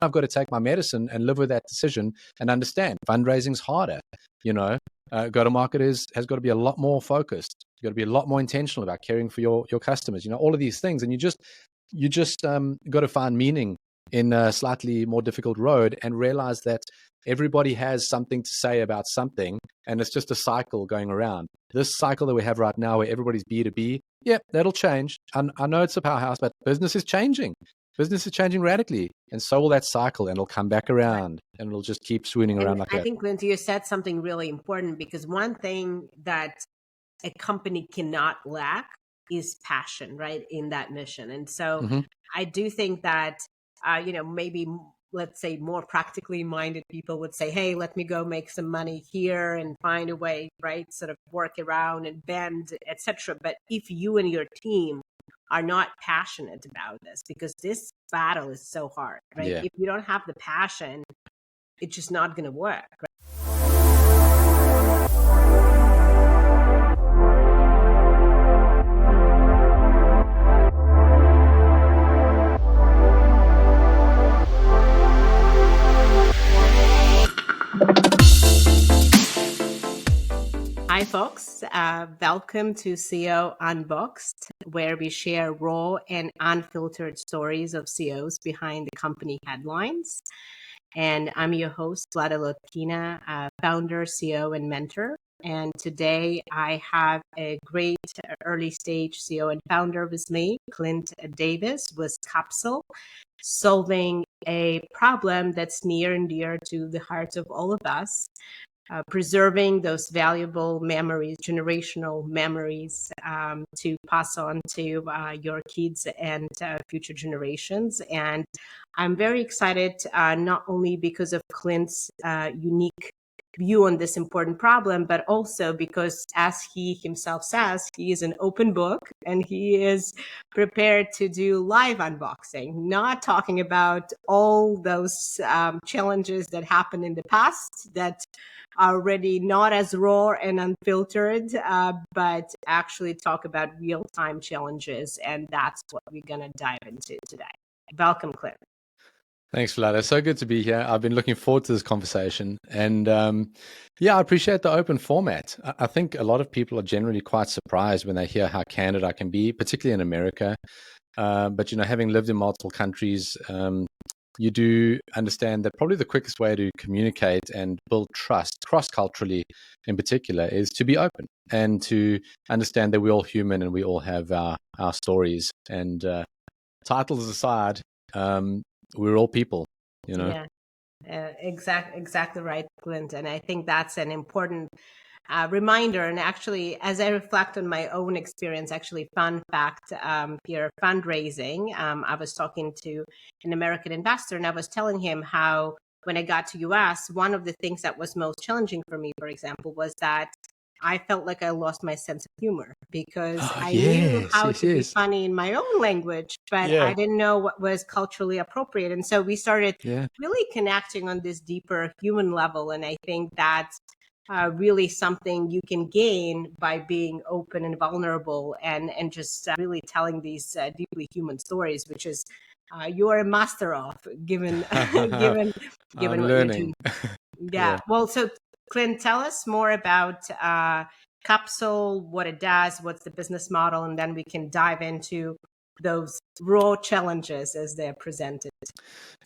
I've got to take my medicine and live with that decision and understand fundraising's harder. Go-to-market has got to be a lot more focused. You've got to be a lot more intentional about caring for your customers. All of these things, and you just got to find meaning in a slightly more difficult road and realize that everybody has something to say about something, and it's just a cycle going around. This cycle that we have right now where everybody's B2B, yeah, that'll change. I know it's a powerhouse, but business is changing. Business is changing radically, and so will that cycle, and it'll come back around, and it'll just keep swooning around like that. I think, Clint, you said something really important, because one thing that a company cannot lack is passion, right, in that mission. And so I do think that, maybe, let's say, more practically minded people would say, hey, let me go make some money here and find a way, right, sort of work around and bend, etc. But if you and your team are not passionate about this, because this battle is so hard, right? Yeah. If you don't have the passion, it's just not going to work, right? Hi, folks. Welcome to CEO Unboxed, where we share raw and unfiltered stories of CEOs behind the company headlines. And I'm your host, Vlada Lotkina, founder, CEO, and mentor. And today I have a great early stage CEO and founder with me, Clint Davis with CAPSLL, solving a problem that's near and dear to the hearts of all of us. Preserving those valuable memories, generational memories, to pass on to your kids and future generations. And I'm very excited, not only because of Clint's unique view on this important problem, but also because, as he himself says, he is an open book and he is prepared to do live unboxing, not talking about all those challenges that happened in the past that are already not as raw and unfiltered, but actually talk about real-time challenges. And that's what we're going to dive into today. Welcome, Clint. Thanks, Vlada. So good to be here. I've been looking forward to this conversation. And I appreciate the open format. I think a lot of people are generally quite surprised when they hear how candid I can be, particularly in America. But, having lived in multiple countries, you do understand that probably the quickest way to communicate and build trust, cross-culturally in particular, is to be open and to understand that we're all human and we all have our stories. And titles aside, we're all people, Yeah, exactly right, Clint. And I think that's an important reminder. And actually, as I reflect on my own experience, actually, fun fact here, fundraising, I was talking to an American investor and I was telling him how when I got to US, one of the things that was most challenging for me, for example, was that I felt like I lost my sense of humor because I knew how to be funny in my own language, but I didn't know what was culturally appropriate. And so we started really connecting on this deeper human level. And I think that's really something you can gain by being open and vulnerable and just really telling these deeply human stories, which is you are a master of, given given what learning. you're doing. Yeah. Well, so Clint, tell us more about CAPSLL, what it does, what's the business model, and then we can dive into those raw challenges as they're presented.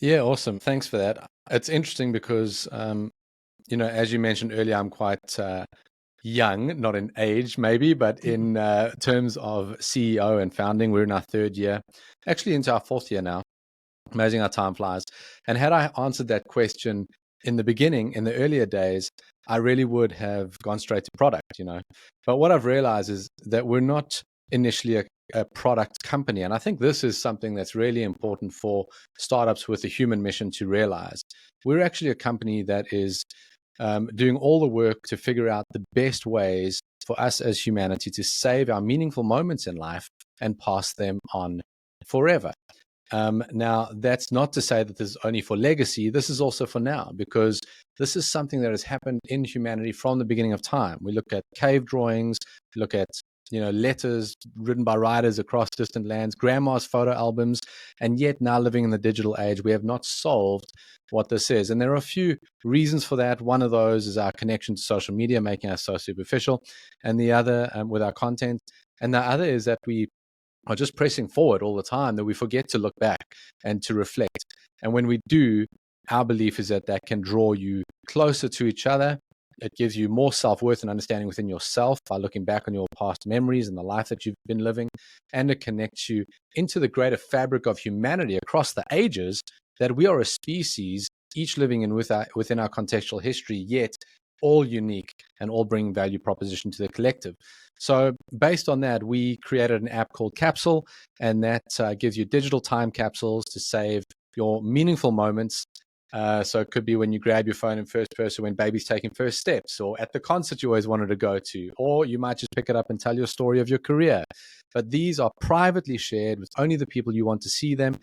Yeah, awesome. Thanks for that. It's interesting because, as you mentioned earlier, I'm quite young, not in age maybe, but in terms of CEO and founding. We're in our third year, actually into our fourth year now. Amazing how time flies. And had I answered that question in the beginning, in the earlier days, I really would have gone straight to product, But what I've realized is that we're not initially a product company. And I think this is something that's really important for startups with a human mission to realize. We're actually a company that is doing all the work to figure out the best ways for us as humanity to save our meaningful moments in life and pass them on forever. Now, that's not to say that this is only for legacy. This is also for now, because this is something that has happened in humanity from the beginning of time. We look at cave drawings, look at letters written by writers across distant lands, grandma's photo albums, and yet now living in the digital age, we have not solved what this is. And there are a few reasons for that. One of those is our connection to social media, making us so superficial, and the other with our content. And the other is that we are just pressing forward all the time, that we forget to look back and to reflect. And when we do, our belief is that that can draw you closer to each other. It gives you more self-worth and understanding within yourself by looking back on your past memories and the life that you've been living. And it connects you into the greater fabric of humanity across the ages, that we are a species, each living in within our contextual history, yet all unique and all bringing value proposition to the collective. So based on that, we created an app called CAPSLL, and that gives you digital time capsules to save your meaningful moments. So it could be when you grab your phone in first person when baby's taking first steps, or at the concert you always wanted to go to, or you might just pick it up and tell your story of your career. But these are privately shared with only the people you want to see them,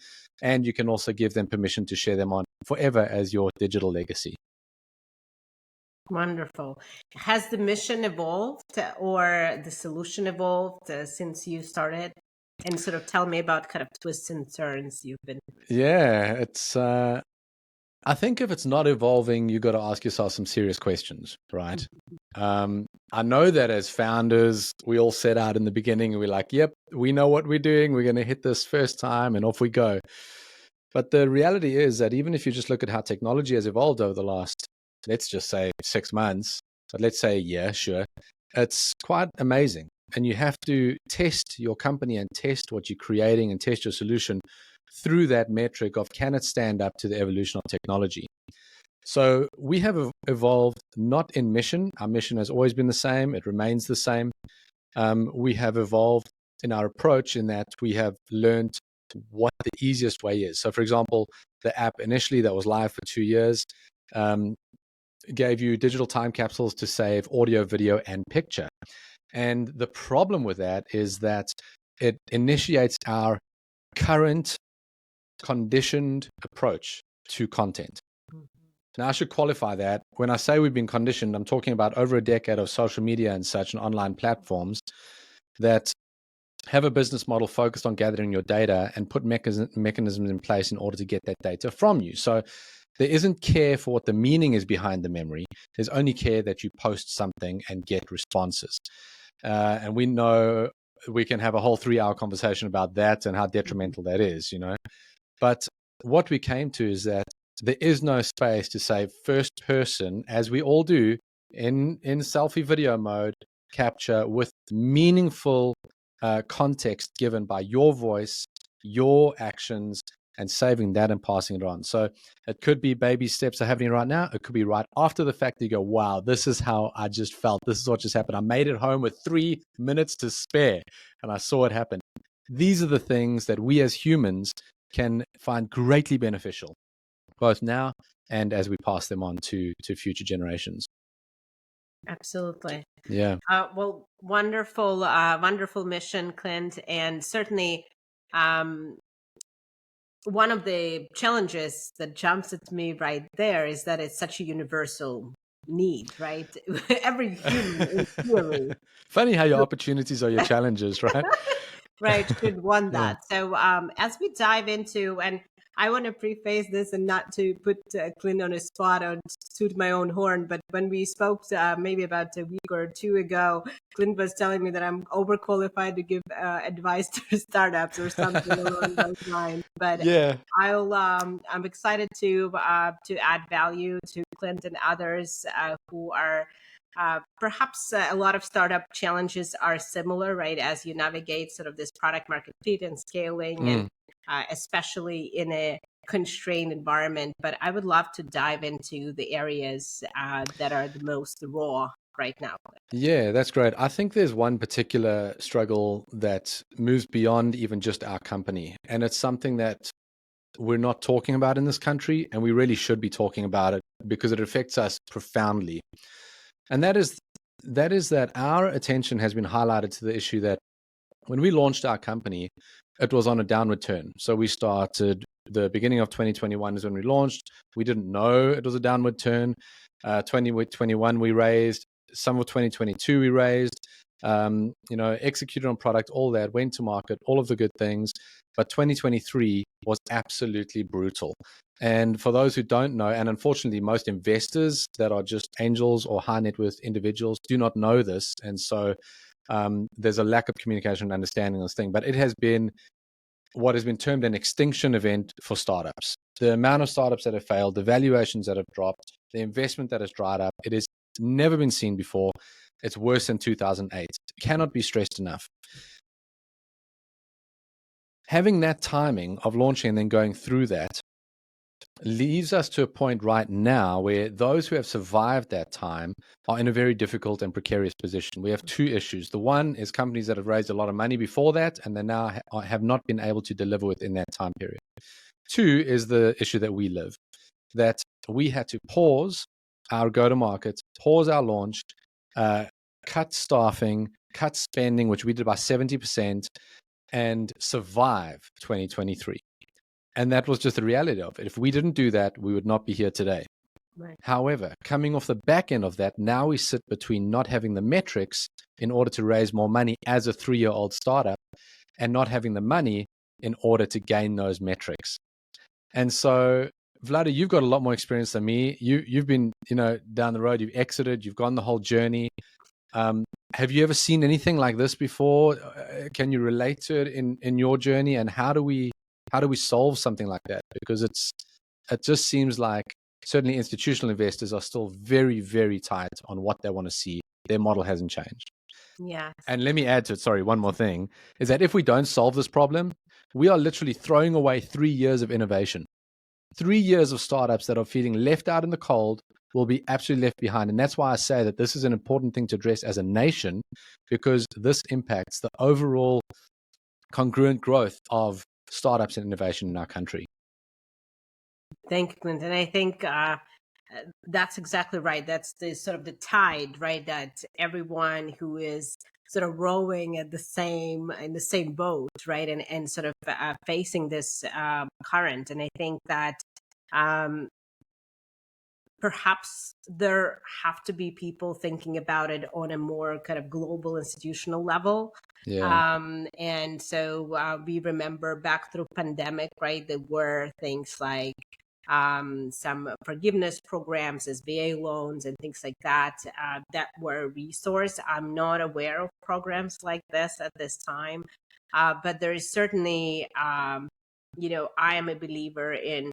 and you can also give them permission to share them on forever as your digital legacy. Wonderful. Has the mission evolved or the solution evolved since you started? And sort of tell me about kind of twists and turns you've been. Yeah, it's I think if it's not evolving, you got to ask yourself some serious questions, right? I know that as founders, we all set out in the beginning and we're like, yep, we know what we're doing. We're going to hit this first time and off we go. But the reality is that even if you just look at how technology has evolved over the last, let's just say 6 months, but let's say a year, sure, it's quite amazing. And you have to test your company and test what you're creating and test your solution through that metric of, can it stand up to the evolution of technology? So we have evolved not in mission. Our mission has always been the same. It remains the same. We have evolved in our approach in that we have learned what the easiest way is. So for example, the app initially that was live for 2 years gave you digital time capsules to save audio, video, and picture. And the problem with that is that it initiates our current conditioned approach to content. Now, I should qualify that. When I say we've been conditioned, I'm talking about over a decade of social media and such and online platforms that have a business model focused on gathering your data and put mechanisms in place in order to get that data from you. So there isn't care for what the meaning is behind the memory. There's only care that you post something and get responses. And we know we can have a whole 3-hour conversation about that and how detrimental that is, But what we came to is that there is no space to say first person, as we all do in selfie video mode, capture with meaningful context given by your voice, your actions, and saving that and passing it on. So it could be baby steps are happening right now. It could be right after the fact that you go, wow, this is how I just felt. This is what just happened. I made it home with 3 minutes to spare and I saw it happen. These are the things that we as humans can find greatly beneficial, both now and as we pass them on to future generations. Absolutely. Yeah. Well, wonderful mission, Clint. And certainly one of the challenges that jumps at me right there is that it's such a universal need, right? Every human in theory. Funny how your opportunities are your challenges, right? Right, should want Yeah. that. So as we dive into, and I want to preface this and not to put Clint on a spot or toot my own horn, but when we spoke maybe about a week or 2 ago, Clint was telling me that I'm overqualified to give advice to startups or something along those lines. But Yeah. I'm excited to add value to Clint and others who are perhaps a lot of startup challenges are similar, right? As you navigate sort of this product market fit and scaling, and especially in a constrained environment. But I would love to dive into the areas that are the most raw right now. Yeah, that's great. I think there's one particular struggle that moves beyond even just our company. And it's something that we're not talking about in this country, and we really should be talking about it because it affects us profoundly. And that is that our attention has been highlighted to the issue that when we launched our company, it was on a downward turn. So we started, the beginning of 2021 is when we launched. We didn't know it was a downward turn. 2021 we raised, some of 2022 we raised, executed on product, all that, went to market, all of the good things. But 2023 was absolutely brutal. And for those who don't know, and unfortunately, most investors that are just angels or high net worth individuals do not know this. And so there's a lack of communication and understanding of this thing. But it has been what has been termed an extinction event for startups. The amount of startups that have failed, the valuations that have dropped, the investment that has dried up, it has never been seen before. It's worse than 2008. Cannot be stressed enough. Having that timing of launching and then going through that leaves us to a point right now where those who have survived that time are in a very difficult and precarious position. We have two issues. The one is companies that have raised a lot of money before that, and they now have not been able to deliver within that time period. Two is the issue that we live, that we had to pause our go-to-market, pause our launch, cut staffing, cut spending, which we did by 70%, and survive 2023. And that was just the reality of it. If we didn't do that, we would not be here today. Right. However, coming off the back end of that, now we sit between not having the metrics in order to raise more money as a 3-year-old startup and not having the money in order to gain those metrics. And so, Vlada, you've got a lot more experience than me. You've been, down the road, you've exited, you've gone the whole journey. Have you ever seen anything like this before? Can you relate to it in your journey? And how do we solve something like that? Because it just seems like certainly institutional investors are still very, very tight on what they want to see. Their model hasn't changed. Yeah. And let me add to it, sorry, one more thing, is that if we don't solve this problem, we are literally throwing away 3 years of innovation. 3 years of startups that are feeling left out in the cold will be absolutely left behind. And that's why I say that this is an important thing to address as a nation, because this impacts the overall congruent growth of startups and innovation in our country. Thank you, Clint. And I think that's exactly right. That's the sort of the tide, right? That everyone who is sort of rowing in the same boat, right? And sort of facing this current. And I think that perhaps there have to be people thinking about it on a more kind of global institutional level. Yeah. And so we remember back through pandemic, right? There were things like some forgiveness programs, SBA loans, and things like that that were a resource. I'm not aware of programs like this at this time, but there is certainly, I am a believer in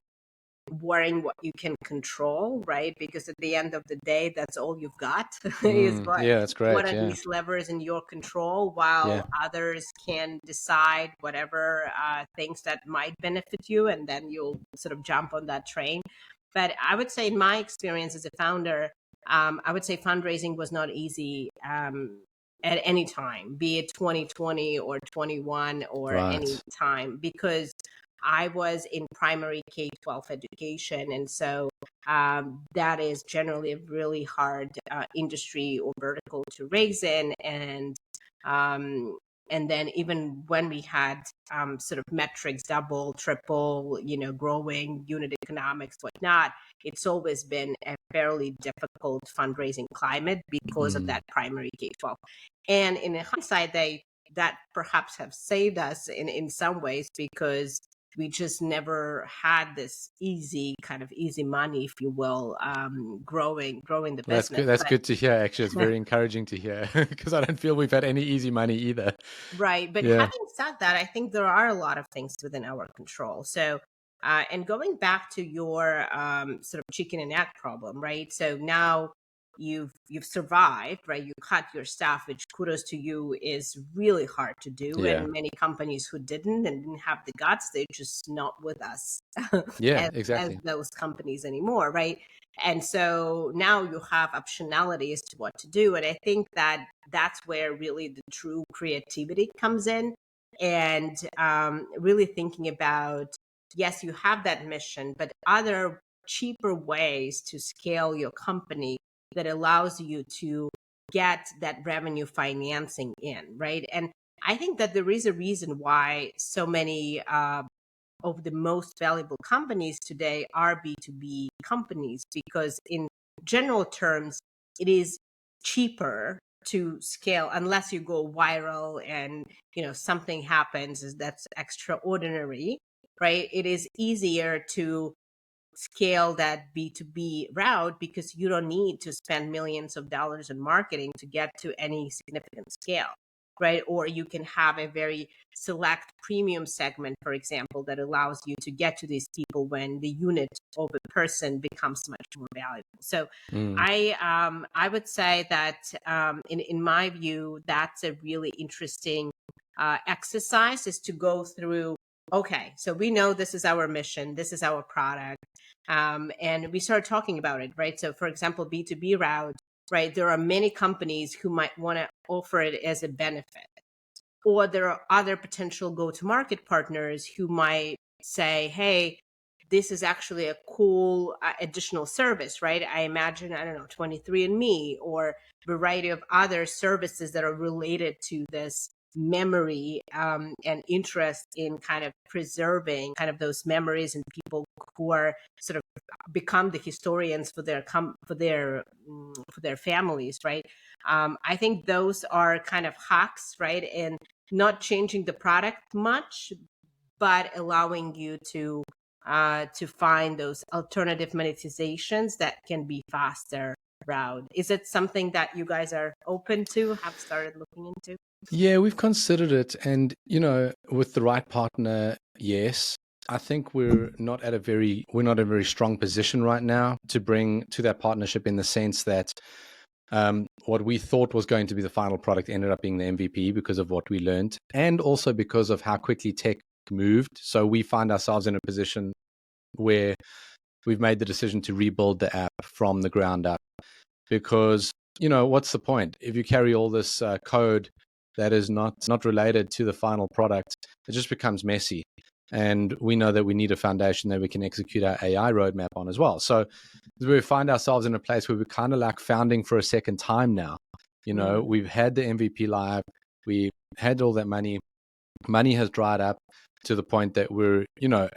worrying what you can control, right? Because at the end of the day, that's all you've got is Yeah, that's great. what are Yeah. these levers in your control, while others can decide whatever things that might benefit you, and then you'll sort of jump on that train. But I would say in my experience as a founder, I would say fundraising was not easy at any time, be it 2020 or 21 or any time, because I was in primary K-12 education. And so that is generally a really hard industry or vertical to raise in. And then even when we had sort of metrics, double, triple, growing unit economics, whatnot, it's always been a fairly difficult fundraising climate because of that primary K-12. And in hindsight, that perhaps have saved us in some ways, because we just never had this easy money, if you will, growing the business. That's good to hear. Actually, it's very encouraging to hear, because I don't feel we've had any easy money either. Right. But having said that, I think there are a lot of things within our control. So, and going back to your sort of chicken and egg problem, right? So now you've survived, right? You cut your staff, which, kudos to you, is really hard to do. Yeah. And many companies who didn't have the guts, they're just not with us exactly. as those companies anymore, right? And so now you have optionality as to what to do. And I think that that's where really the true creativity comes in, and really thinking about, yes, you have that mission, but other cheaper ways to scale your company that allows you to get that revenue financing in, right? And I think that there is a reason why so many of the most valuable companies today are B2B companies, because in general terms, it is cheaper to scale unless you go viral and something happens that's extraordinary, right? It is easier to scale that B2B route because you don't need to spend millions of dollars in marketing to get to any significant scale, right? Or you can have a very select premium segment, for example, that allows you to get to these people when the unit of a person becomes much more valuable. So Mm. I would say that in my view, that's a really interesting exercise, is to go through, okay, so we know this is our mission, this is our product, and we start talking about it, right? So for example, B2B route, right? There are many companies who might want to offer it as a benefit, or there are other potential go-to-market partners who might say, hey, this is actually a cool additional service, right? I imagine, I don't know, 23andMe or a variety of other services that are related to this memory and interest in kind of preserving kind of those memories, and people who are sort of become the historians for their families, right? I think those are kind of hacks, right? And not changing the product much, but allowing you to find those alternative monetizations that can be faster route. Is it something that you guys are open to, have started looking into? Yeah, we've considered it. And, with the right partner, yes. I think we're not in a very strong position right now to bring to that partnership, in the sense that what we thought was going to be the final product ended up being the MVP because of what we learned, and also because of how quickly tech moved. So we find ourselves in a position where we've made the decision to rebuild the app from the ground up, because, what's the point if you carry all this code that is not related to the final product? It just becomes messy. And we know that we need a foundation that we can execute our AI roadmap on as well. So we find ourselves in a place where we're kind of like founding for a second time now. We've had the MVP live, we had all that money has dried up to the point that we're,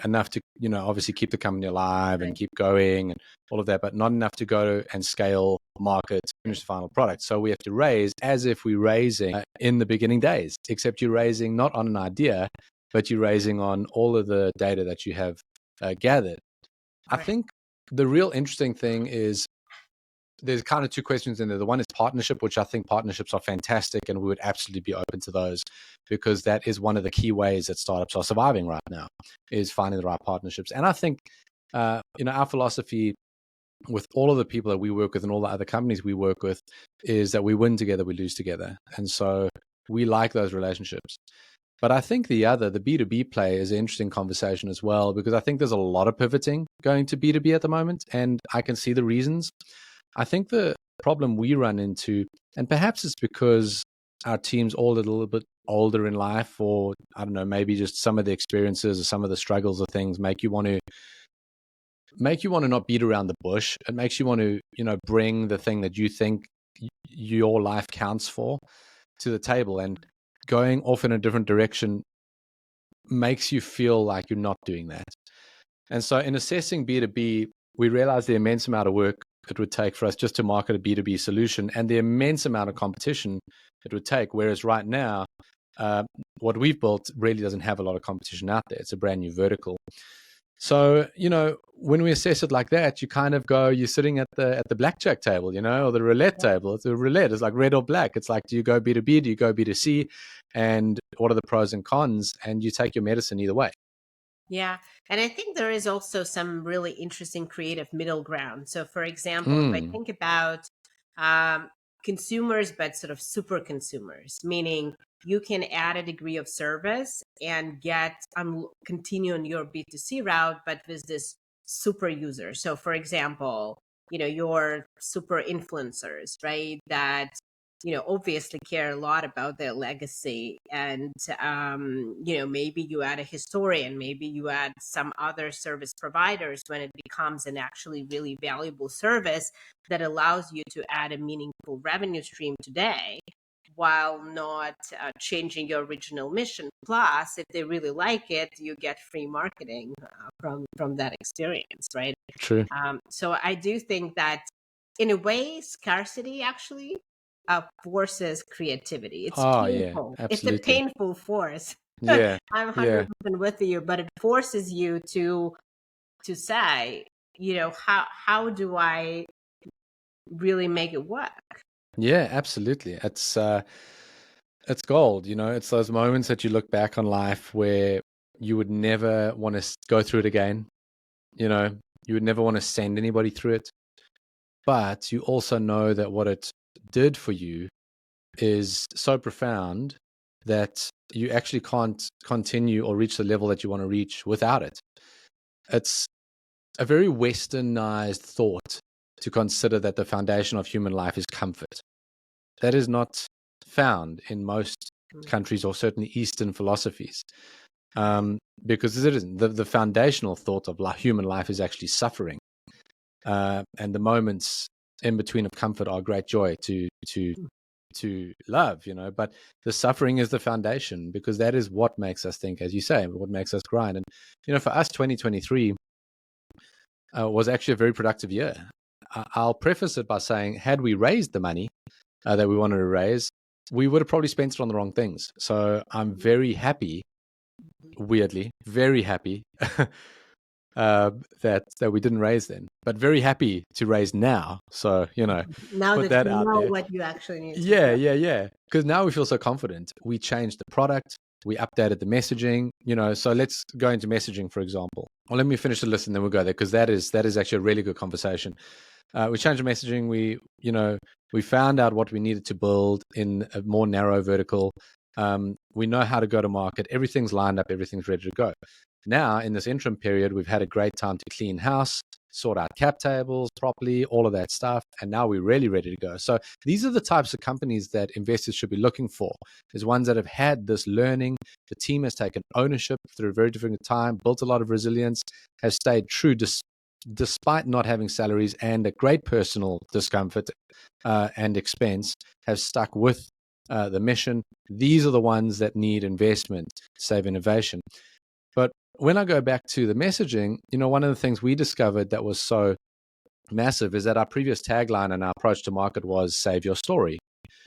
enough to, obviously keep the company alive and keep going and all of that, but not enough to go and scale, market, finish the final product. So we have to raise as if we're raising in the beginning days, except you're raising not on an idea, but you're raising on all of the data that you have gathered. I think the real interesting thing is there's kind of two questions in there. The one is partnership, which I think partnerships are fantastic, and we would absolutely be open to those, because that is one of the key ways that startups are surviving right now, is finding the right partnerships. And I think, our philosophy with all of the people that we work with and all the other companies we work with is that we win together, we lose together. And so we like those relationships. But I think the B2B play is an interesting conversation as well, because I think there's a lot of pivoting going to B2B at the moment, and I can see the reasons. I think the problem we run into, and perhaps it's because our team's all a little bit older in life, or I don't know, maybe just some of the experiences or some of the struggles of things make you want to not beat around the bush. It makes you want to, bring the thing that you think your life counts for to the table, and going off in a different direction makes you feel like you're not doing that. And so in assessing B2B, we realized the immense amount of work it would take for us just to market a B2B solution, and the immense amount of competition it would take. Whereas right now, what we've built really doesn't have a lot of competition out there. It's a brand new vertical. So, when we assess it like that, you kind of go, you're sitting at the blackjack table, or the roulette table. It's a roulette. It's like red or black. It's like, do you go B2B? Do you go B2C? And what are the pros and cons? And you take your medicine either way. Yeah. And I think there is also some really interesting creative middle ground. So, for example, if I think about consumers, but sort of super consumers, meaning you can add a degree of service and continue on your B2C route, but with this super user. So, for example, your super influencers, right? That obviously care a lot about their legacy. And, maybe you add a historian, maybe you add some other service providers when it becomes an actually really valuable service that allows you to add a meaningful revenue stream today, while not changing your original mission. Plus, if they really like it, you get free marketing from that experience, right? True. So I do think that in a way, scarcity actually forces creativity. It's Oh, yeah, painful. It's a absolutely. painful force. Yeah, I'm yeah, 100% with you, but it forces you to say, how do I really make it work? yeah, absolutely. It's gold, It's those moments that you look back on life where you would never want to go through it again. You would never want to send anybody through it. But you also know that what it did for you is so profound that you actually can't continue or reach the level that you want to reach without it. It's a very westernized thought to consider that the foundation of human life is comfort. That is not found in most countries, or certainly Eastern philosophies, because it isn't. The foundational thought of human life is actually suffering, and the moments in between of comfort are great joy to love. But the suffering is the foundation, because that is what makes us think, as you say, what makes us grind. And for us, 2023 was actually a very productive year. I'll preface it by saying, had we raised the money that we wanted to raise, we would have probably spent it on the wrong things. So I'm very happy, weirdly, very happy that we didn't raise then, but very happy to raise now. So, Now put that that you out know there. what you actually need to Yeah, do. yeah, yeah. Because now we feel so confident. We changed the product. We updated the messaging. So let's go into messaging, for example. Well, let me finish the list and then we'll go there, because that is actually a really good conversation. We changed the messaging. We found out what we needed to build in a more narrow vertical. We know how to go to market. Everything's lined up. Everything's ready to go. Now, in this interim period, we've had a great time to clean house, sort out cap tables properly, all of that stuff. And now we're really ready to go. So these are the types of companies that investors should be looking for. Is ones that have had this learning. The team has taken ownership through a very difficult time, built a lot of resilience, has stayed true despite not having salaries and a great personal discomfort and expense, have stuck with the mission. These are the ones that need investment to save innovation. But when I go back to the messaging, one of the things we discovered that was so massive is that our previous tagline and our approach to market was save your story.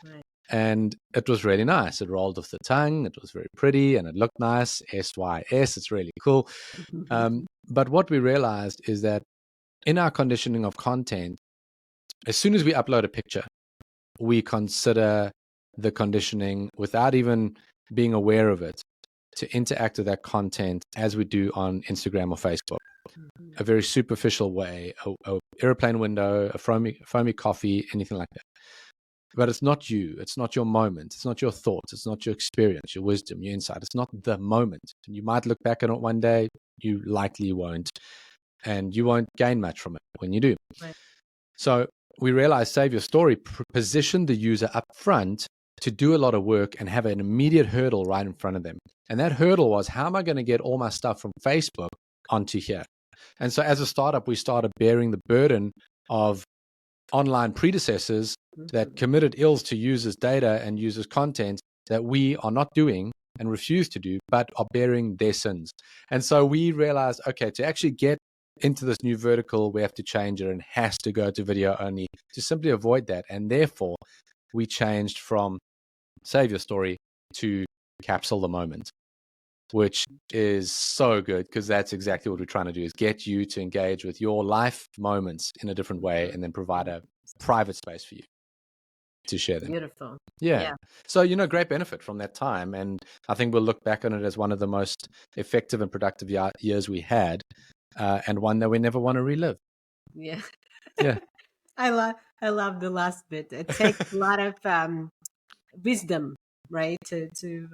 Right. And it was really nice. It rolled off the tongue. It was very pretty and it looked nice. SYS, it's really cool. But what we realized is that in our conditioning of content, as soon as we upload a picture, we consider the conditioning without even being aware of it to interact with that content as we do on Instagram or Facebook. A very superficial way, a airplane window, a foamy coffee, anything like that. But it's not you. It's not your moment. It's not your thoughts. It's not your experience, your wisdom, your insight. It's not the moment. You might look back on it one day. You likely won't. And you won't gain much from it when you do. Right. So we realized save your story, position the user up front to do a lot of work and have an immediate hurdle right in front of them. And that hurdle was, how am I going to get all my stuff from Facebook onto here? And so as a startup, we started bearing the burden of online predecessors that committed ills to users' data and users' content that we are not doing and refuse to do, but are bearing their sins. And so we realized, okay, to actually get into this new vertical, we have to change it and has to go to video only to simply avoid that. And therefore, we changed from save your story to capsule the moment, which is so good, because that's exactly what we're trying to do, is get you to engage with your life moments in a different way and then provide a private space for you to share them. Beautiful. Yeah. So, great benefit from that time. And I think we'll look back on it as one of the most effective and productive years we had, and one that we never want to relive. Yeah. Yeah. I love the last bit. It takes a lot of wisdom, right? To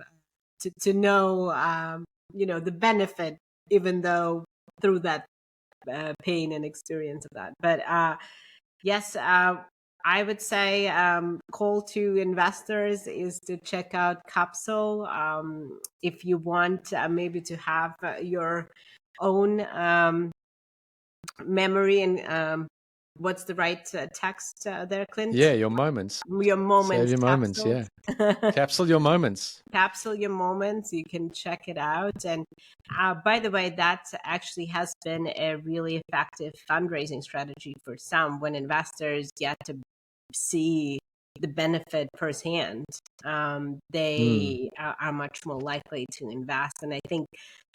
know the benefit, even though through that pain and experience of that. But yes, I would say call to investors is to check out CAPSLL. If you want maybe to have your own memory and what's the right text there, Clint? Yeah. Your moments. Your moments. Save your moments. Capsules. Yeah. Capsule your moments. Capsule your moments. You can check it out. And by the way, that actually has been a really effective fundraising strategy for some, when investors get to see the benefit firsthand, Mm. they are much more likely to invest. And I think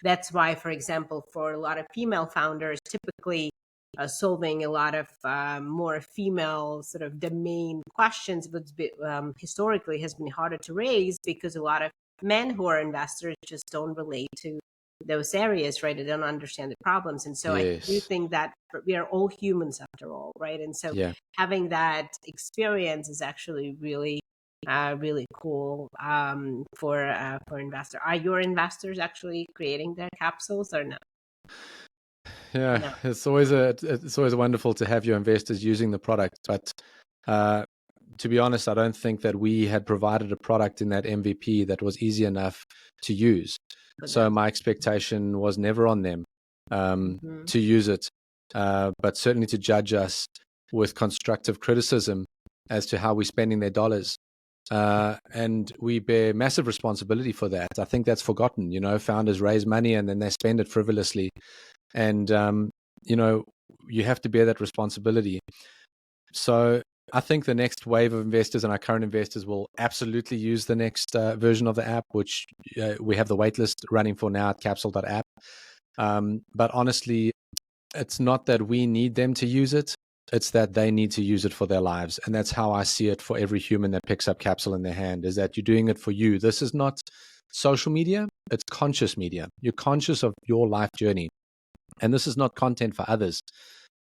that's why, for example, for a lot of female founders, typically solving a lot of more female sort of domain questions, which historically has been harder to raise because a lot of men who are investors just don't relate to those areas, right? They don't understand the problems. And so I do Yes. think that we are all humans after all, right? And so Yeah. having that experience is actually really, really cool for investor. Are your investors actually creating their capsules or no? Yeah, No. it's always wonderful to have your investors using the product, but to be honest, I don't think that we had provided a product in that MVP that was easy enough to use. For So them. my expectation was never on them Mhm. to use it, but certainly to judge us with constructive criticism as to how we're spending their dollars. And we bear massive responsibility for that. I think that's forgotten. Founders raise money and then they spend it frivolously. And, you have to bear that responsibility. So I think the next wave of investors and our current investors will absolutely use the next version of the app, which we have the waitlist running for now at CAPSLL.APP. But honestly, it's not that we need them to use it. It's that they need to use it for their lives. And that's how I see it for every human that picks up Capsule in their hand, is that you're doing it for you. This is not social media. It's conscious media. You're conscious of your life journey. And this is not content for others.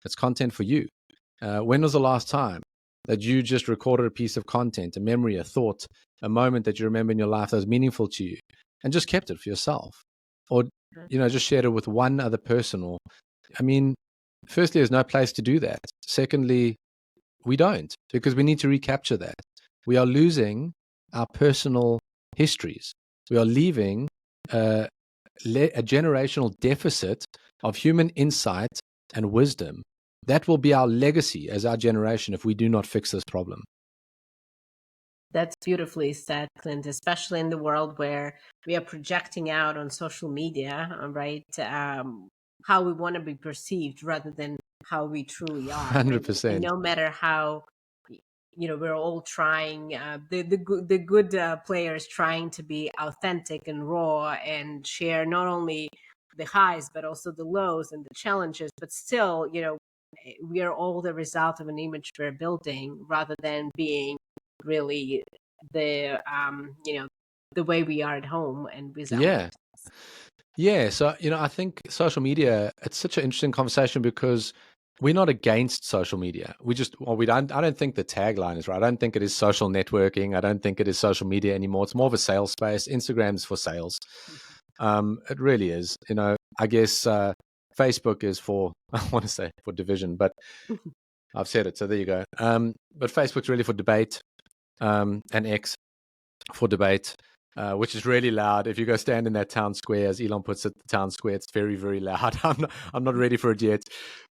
It's content for you. When was the last time that you just recorded a piece of content, a memory, a thought, a moment that you remember in your life that was meaningful to you and just kept it for yourself? Or, just shared it with one other person? Or, firstly, there's no place to do that. Secondly, we don't, because we need to recapture that. We are losing our personal histories. We are leaving a generational deficit of human insight and wisdom. That will be our legacy as our generation if we do not fix this problem. That's beautifully said, Clint, especially in the world where we are projecting out on social media, right? How we want to be perceived rather than how we truly are. Right? And 100%. no matter how, we're all trying, the good players trying to be authentic and raw and share not only the highs, but also the lows and the challenges. But still, we are all the result of an image we're building rather than being really the the way we are at home and with our Yeah. Yeah. So, I think social media, it's such an interesting conversation because we're not against social media. I don't think the tagline is right. I don't think it is social networking. I don't think it is social media anymore. It's more of a sales space. Instagram's for sales. It really is. I guess Facebook is for, I want to say for division, but I've said it. So there you go. But Facebook's really for debate, and X for debate, which is really loud. If you go stand in that town square, as Elon puts it, the town square, it's very, very loud. I'm not ready for it yet,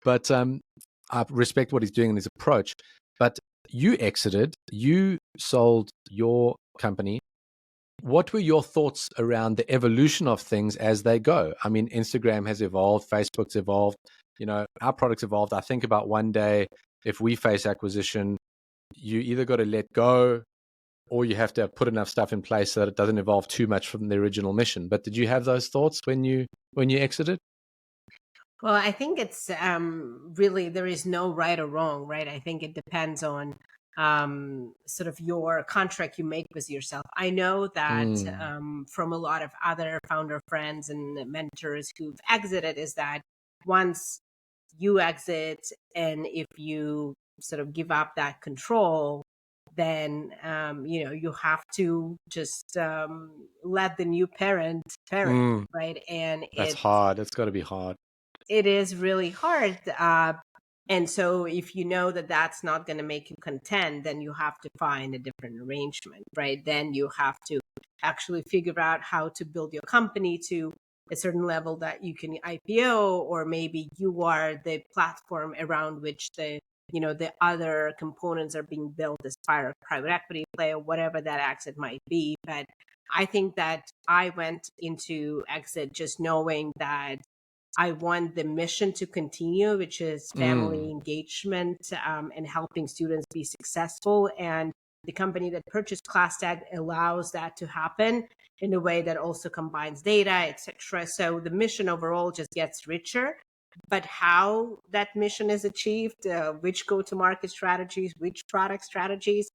but I respect what he's doing in his approach. But you exited, you sold your company. What were your thoughts around the evolution of things as they go? I mean, Instagram has evolved, Facebook's evolved, our products evolved. I think about one day, if we face acquisition, you either got to let go or you have to put enough stuff in place so that it doesn't evolve too much from the original mission. But did you have those thoughts when you exited? Well, I think it's really there is no right or wrong, right? I think it depends on sort of your contract you make with yourself. I know that Mm, from a lot of other founder friends and mentors who've exited, is that once you exit and if you sort of give up that control, then you have to just let the new parent, mm, right? And that's hard. It's got to be hard. it is really hard. And so if you know that that's not going to make you content, then you have to find a different arrangement, right? Then you have to actually figure out how to build your company to a certain level that you can IPO, or maybe you are the platform around which the other components are being built as private equity play or whatever that exit might be. But I think that I went into exit just knowing that I want the mission to continue, which is family Mm, engagement and helping students be successful. And the company that purchased ClassTag allows that to happen in a way that also combines data, etc. So the mission overall just gets richer. But how that mission is achieved, which go-to-market strategies, which product strategies,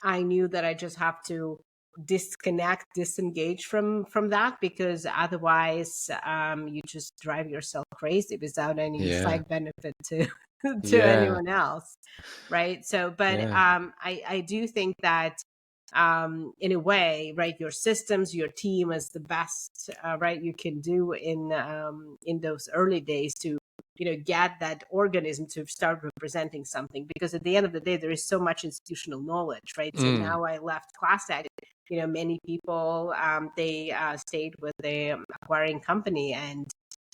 I knew that I just have to disengage from that, because otherwise you just drive yourself crazy without any Yeah. side benefit to Yeah. anyone else, right? So but Yeah. I do think that in a way, right, your systems, your team is the best right you can do in those early days to get that organism to start representing something, because at the end of the day there is so much institutional knowledge, right? So now I left ClassTag, many people they stayed with the acquiring company, and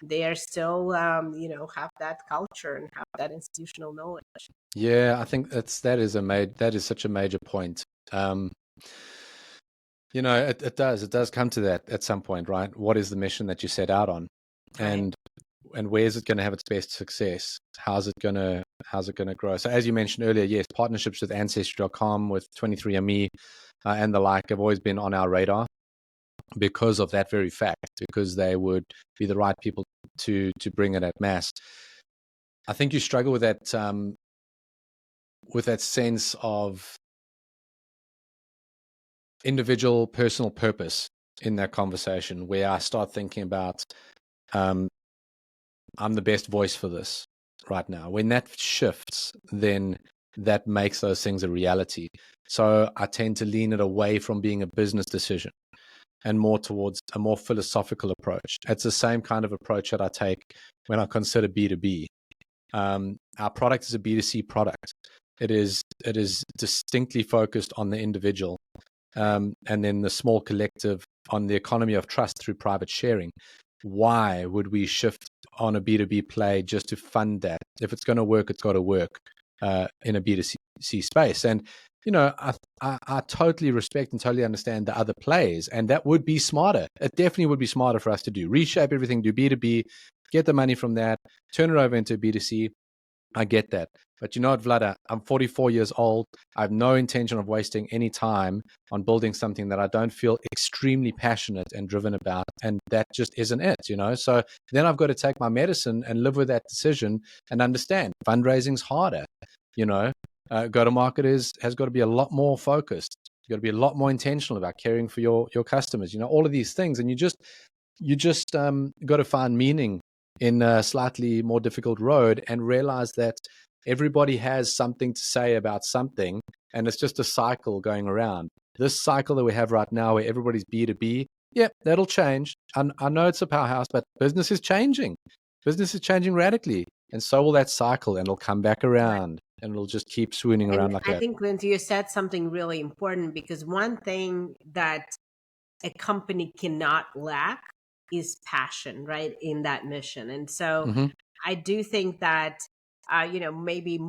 they are still have that culture and have that institutional knowledge. Yeah, I think that is such a major point. It does come to that at some point, right? What is the mission that you set out on? Right. And where is it going to have its best success? How's it going to grow? So as you mentioned earlier, yes, partnerships with Ancestry.com, with 23andMe, and the like have always been on our radar because of that very fact, because they would be the right people to bring it at mass. I think you struggle with that sense of individual personal purpose in that conversation, where I start thinking about I'm the best voice for this right now. When that shifts, then that makes those things a reality. So I tend to lean it away from being a business decision and more towards a more philosophical approach. It's the same kind of approach that I take when I consider B2B. Our product is a B2C product. It is distinctly focused on the individual, and then the small collective on the economy of trust through private sharing. Why would we shift on a B2B play just to fund that? If it's going to work, it's got to work in a B2C space. And I totally respect and totally understand the other plays, and that would be smarter. It definitely would be smarter for us to do. Reshape everything, do B2B, get the money from that, turn it over into B2C. I get that. But you know what, Vlada, I'm 44 years old. I have no intention of wasting any time on building something that I don't feel extremely passionate and driven about. And that just isn't it, So then I've got to take my medicine and live with that decision and understand fundraising's harder, go-to-market has got to be a lot more focused. You've got to be a lot more intentional about caring for your customers, all of these things. And you just got to find meaning in a slightly more difficult road and realize that everybody has something to say about something, and it's just a cycle going around. This cycle that we have right now where everybody's B2B, yeah, that'll change. I know it's a powerhouse, but business is changing. Business is changing radically, and so will that cycle, and it'll come back around, and it'll just keep swooning around And like I that. think, Clint, you said something really important, because one thing that a company cannot lack is passion, right, in that mission. And so I do think that, maybe,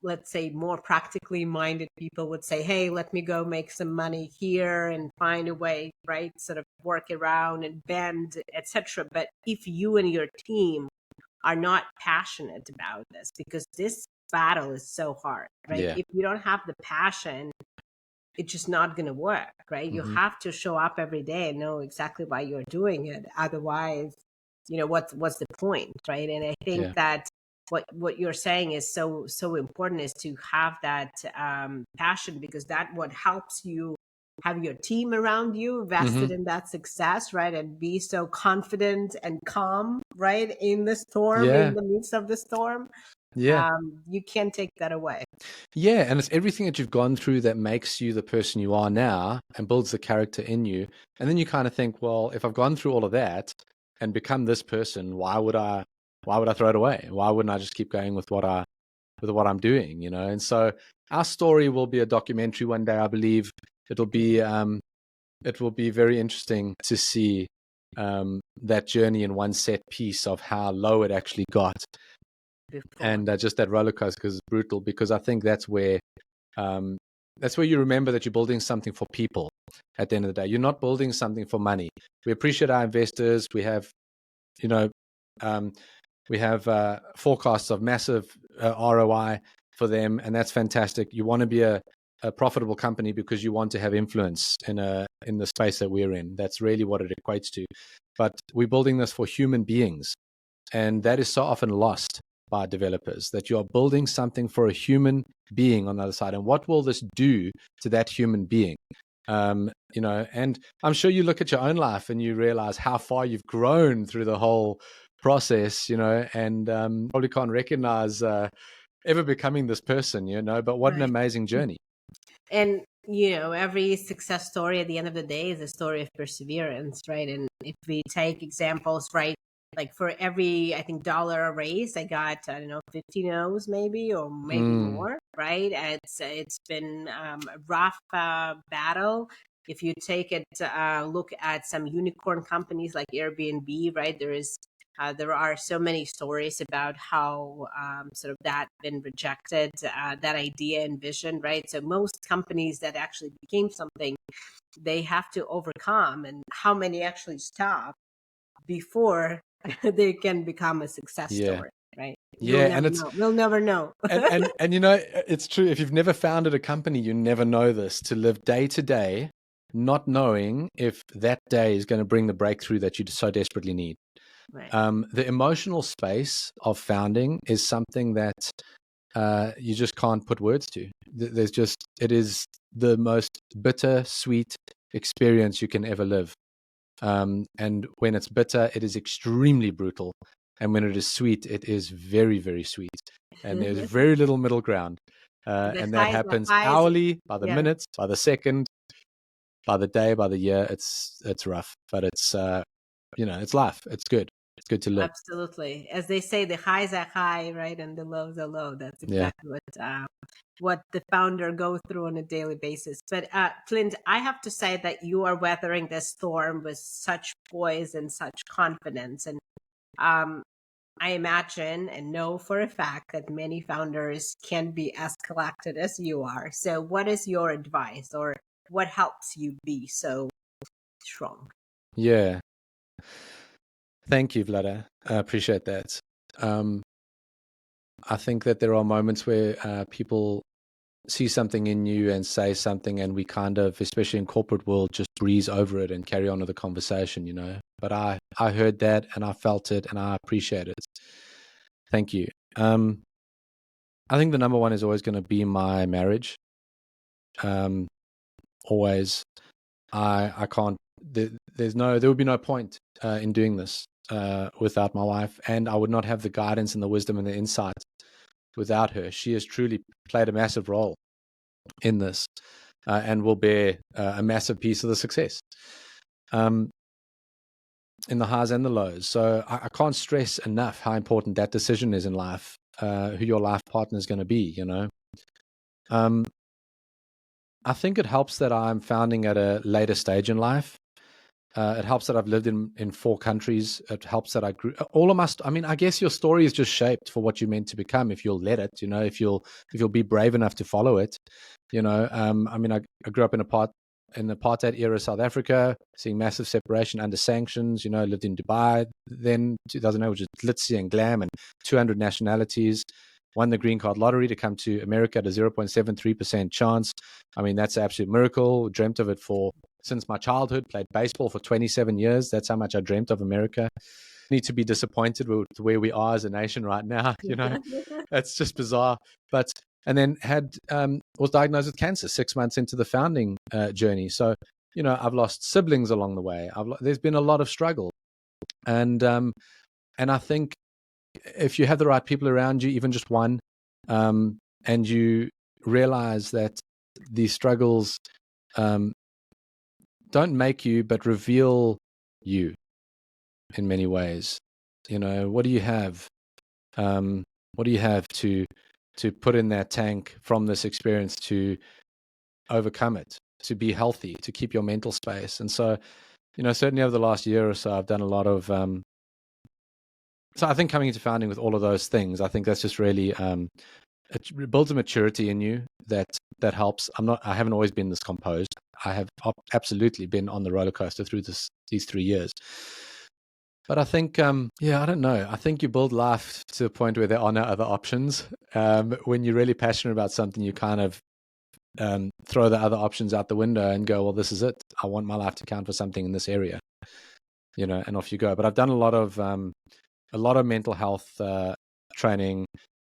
let's say, more practically minded people would say, hey, let me go make some money here and find a way, right, sort of work around and bend, etc. But if you and your team are not passionate about this, because this battle is so hard, right? Yeah. If you don't have the passion, it's just not going to work, right? You have to show up every day and know exactly why you're doing it. Otherwise, what's the point, right? And I think that what you're saying is so important, is to have that passion, because that what helps you have your team around you vested in that success, right? And be so confident and calm, right, in the storm, in the midst of the storm. Yeah. You can't take that away. Yeah, and it's everything that you've gone through that makes you the person you are now and builds the character in you. And then you kind of think, well, if I've gone through all of that and become this person, why would I throw it away? Why wouldn't I just keep going with what I'm doing, And so our story will be a documentary one day, I believe. It will be very interesting to see that journey in one set piece of how low it actually got. Before. And just that roller coaster is brutal, because I think that's where you remember that you're building something for people. At the end of the day, you're not building something for money. We appreciate our investors. We have, forecasts of massive ROI for them, and that's fantastic. You want to be a a profitable company because you want to have influence in the space that we're in. That's really what it equates to. But we're building this for human beings, and that is so often lost by developers, that you are building something for a human being on the other side. And what will this do to that human being? And I'm sure you look at your own life and you realize how far you've grown through the whole process, and probably can't recognize ever becoming this person, but what an Right. amazing journey. And every success story at the end of the day is a story of perseverance, right? And if we take examples, right, like for every, I think, dollar raised, I got, I don't know, 50 no's maybe, or maybe more, right? It's been a rough battle. If you take it, look at some unicorn companies like Airbnb, right? There are so many stories about how sort of that been rejected, that idea and vision, right? So most companies that actually became something, they have to overcome, and how many actually stop before they can become a success story, right? Yeah, and it's We'll never know. and it's true. If you've never founded a company, you never know this. To live day to day, not knowing if that day is going to bring the breakthrough that you so desperately need. Right. The emotional space of founding is something that you just can't put words to. It is the most bitter-sweet experience you can ever live. And when it's bitter, it is extremely brutal. And when it is sweet, it is very, very sweet. And there's very little middle ground. And that happens hourly, by the minute, by the second, by the day, by the year. It's rough, but it's it's life. It's good. It's good to live. Absolutely. As they say, the highs are high, right? And the lows are low. That's exactly what the founder goes through on a daily basis. But Clint, I have to say that you are weathering this storm with such poise and such confidence. And I imagine and know for a fact that many founders can be as collected as you are. So what is your advice, or what helps you be so strong? Yeah. Thank you, Vlada. I appreciate that. I think that there are moments where people see something in you and say something, and we kind of, especially in corporate world, just breeze over it and carry on with the conversation, But I heard that and I felt it and I appreciate it. Thank you. I think the number one is always going to be my marriage. Always. I can't. There would be no point in doing this without my wife, and I would not have the guidance and the wisdom and the insight without her. She has truly played a massive role in this, and will bear a massive piece of the success in the highs and the lows. So I can't stress enough how important that decision is in life, who your life partner is going to be. I think it helps that I'm founding at a later stage in life. It helps that I've lived in 4 countries. It helps that I grew I guess your story is just shaped for what you're meant to become if you'll let it, if you'll be brave enough to follow it. I grew up in the apartheid era South Africa, seeing massive separation under sanctions, lived in Dubai, then 2008, which is glitzy and glam and 200 nationalities. Won the green card lottery to come to America at a 0.73% chance. That's an absolute miracle. Dreamt of it since my childhood. Played baseball for 27 years. That's how much I dreamt of America. Need to be disappointed with where we are as a nation right now. That's just bizarre. And then was diagnosed with cancer 6 months into the founding journey. So, I've lost siblings along the way. There's been a lot of struggle. And I think if you have the right people around you, even just one, and you realize that these struggles don't make you, but reveal you in many ways. What do you have? What do you have to put in that tank from this experience to overcome it, to be healthy, to keep your mental space? And so, certainly over the last year or so, I've done a lot of so I think coming into founding with all of those things, I think that's just really it builds a maturity in you that helps. I haven't always been this composed. I have absolutely been on the roller coaster through these 3 years. But I think, I don't know. I think you build life to a point where there are no other options. When you're really passionate about something, you kind of throw the other options out the window and go, well, this is it. I want my life to count for something in this area, and off you go. But I've done a lot of mental health training,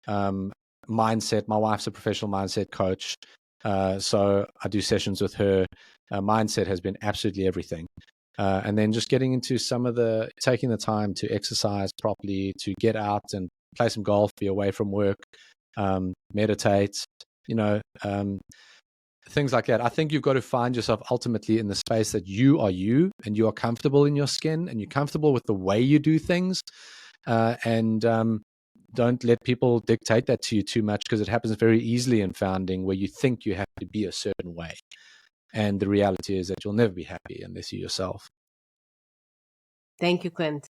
mindset. My wife's a professional mindset coach, so I do sessions with her. Mindset has been absolutely everything. And then just getting into taking the time to exercise properly, to get out and play some golf, be away from work, meditate, things like that. I think you've got to find yourself ultimately in the space that you are you, and you are comfortable in your skin, and you're comfortable with the way you do things. And don't let people dictate that to you too much, because it happens very easily in founding, where you think you have to be a certain way. And the reality is that you'll never be happy unless you yourself. Thank you, Clint.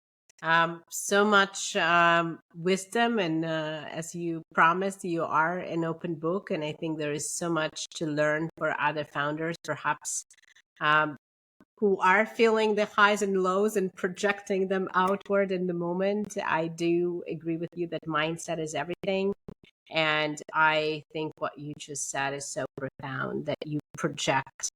So much wisdom, and as you promised, you are an open book, and I think there is so much to learn for other founders, perhaps, who are feeling the highs and lows and projecting them outward in the moment. I do agree with you that mindset is everything. And I think what you just said is so profound, that you project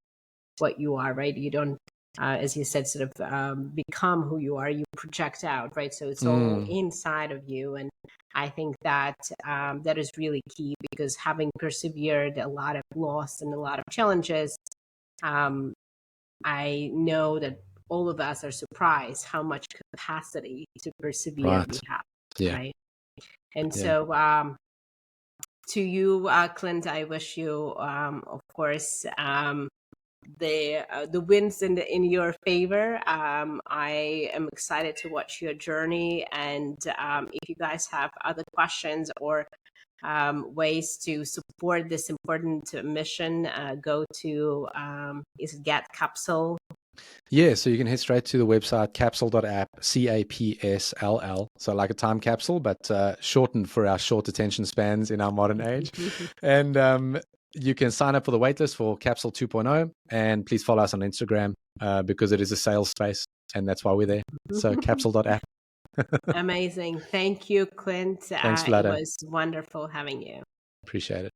what you are, right? You don't, as you said, sort of become who you are, you project out, right? So it's all inside of you. And I think that that is really key, because having persevered a lot of loss and a lot of challenges, I know that all of us are surprised how much capacity to persevere we have, right? And so to you, Clint, I wish you, of course, the wins in your favor. I am excited to watch your journey, and if you guys have other questions or ways to support this important mission, go to is it Get Capsule? Yeah, so you can head straight to the website, CAPSLL.APP, CAPSLL. So like a time capsule, but shortened for our short attention spans in our modern age. And you can sign up for the waitlist for CAPSLL 2.0, and please follow us on Instagram because it is a sales space, and that's why we're there. So CAPSLL.APP. Amazing. Thank you, Clint. Thanks, Vlada. It was wonderful having you. Appreciate it.